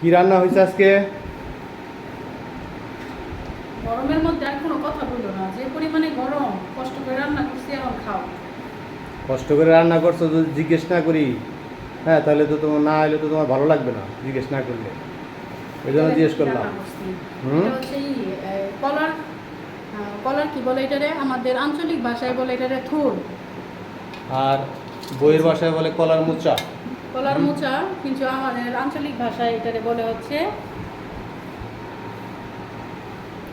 কি রান্না হয়েছে আজকে? গরমের মধ্যে আর কোনো কথা বললো না, যে পরিমাণে গরম, কষ্ট করে রান্না করছি, এখন খাও। কষ্ট করে রান্না করছো, যদি জিজ্ঞেস না করি, হ্যাঁ, তাহলে তো তোমার না এলে তো তোমার ভালো লাগবে না জিজ্ঞেস না করলে। এই জন্য জিজ্ঞেস করলাম। এটা হচ্ছে কলার, কলার কি বলে এটারে, আমাদের আঞ্চলিক ভাষায় বলে এটারে থুর। আর বইয়ের ভাষায় বলে কলার মোচা। কলার মোচা, কিন্তু আমাদের আঞ্চলিক ভাষায় এটারে বলে হচ্ছে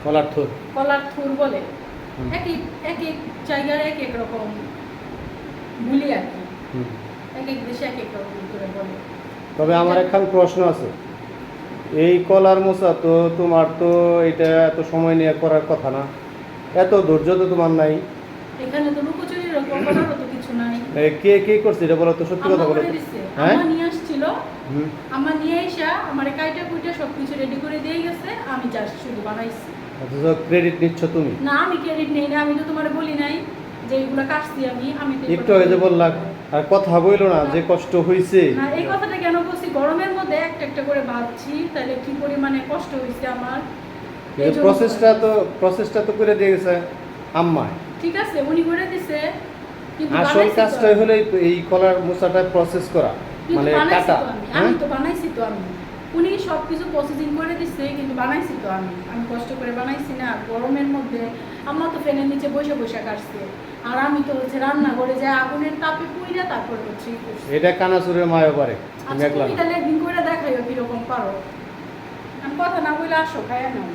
কলার থুর। কলার থুর বলে। এক এক জায়গার এক এক রকম বলি আর কি, এক এক দেশে এক এক রকম করে বলে। তবে আমার একখান প্রশ্ন আছে, এই কলার মোচা তো তোমার তো এটা এত সময় নিয়ে করার কথা না, এত ধৈর্য তো তোমার নাই। এখানে তো লুকোচুরির করারও তো কিছু নাই। কে কে করছে এটা বলো তো, সত্যি কথা বলো তো। হ্যাঁ, আমার নিয়ে আসছিল, আমার নিয়ে এসে আমার কাইটা কুইটা সবকিছু রেডি করে দিয়ে গেছে, আমি জাস্ট শুধু বানাইছি। অথচ ক্রেডিট নিচ্ছ তুমি। না, আমি ক্রেডিট নেই না, আমি তো তোমার বলি নাই যে এইগুলো কাটছি আমি তো একটু আগে যে বললাম, আর কথা বইলো না যে কষ্ট হয়েছে। না, এই কথাটা কেন বলছি, গরমের মধ্যে একটা একটা করে ভাবছি তাহলে কি পরিমাণে কষ্ট হয়েছে আমার। প্রসেসটা তো করে দিয়ে গেছে আম্মা। ঠিক আছে, উনি করে দিছে, কিন্তু আসল কাজটাই হলো এই কলার মোচাটা প্রসেস করা, মানে কাটা। আমি তো বানাইছি তো আমি, উনি সব কিছু প্রসেসিং করে দিচ্ছে, কিন্তু বানাইছি তো আমি কষ্ট করে বানাইছি না। গরমের মধ্যে আম্মা তো ফ্যানের নিচে বসে বসে কাটছে, আর আমি তো হচ্ছে রান্না করে যাই আগুনের তাপে পুইরা তারপরে হচ্ছে এটা কানাচুরের মায়ও পারে। আচ্ছা, তুমি তাহলে একদিন করে দেখাইও কিরকম পারো। আমি কথা না বলে আসো, খাইয়া নাও।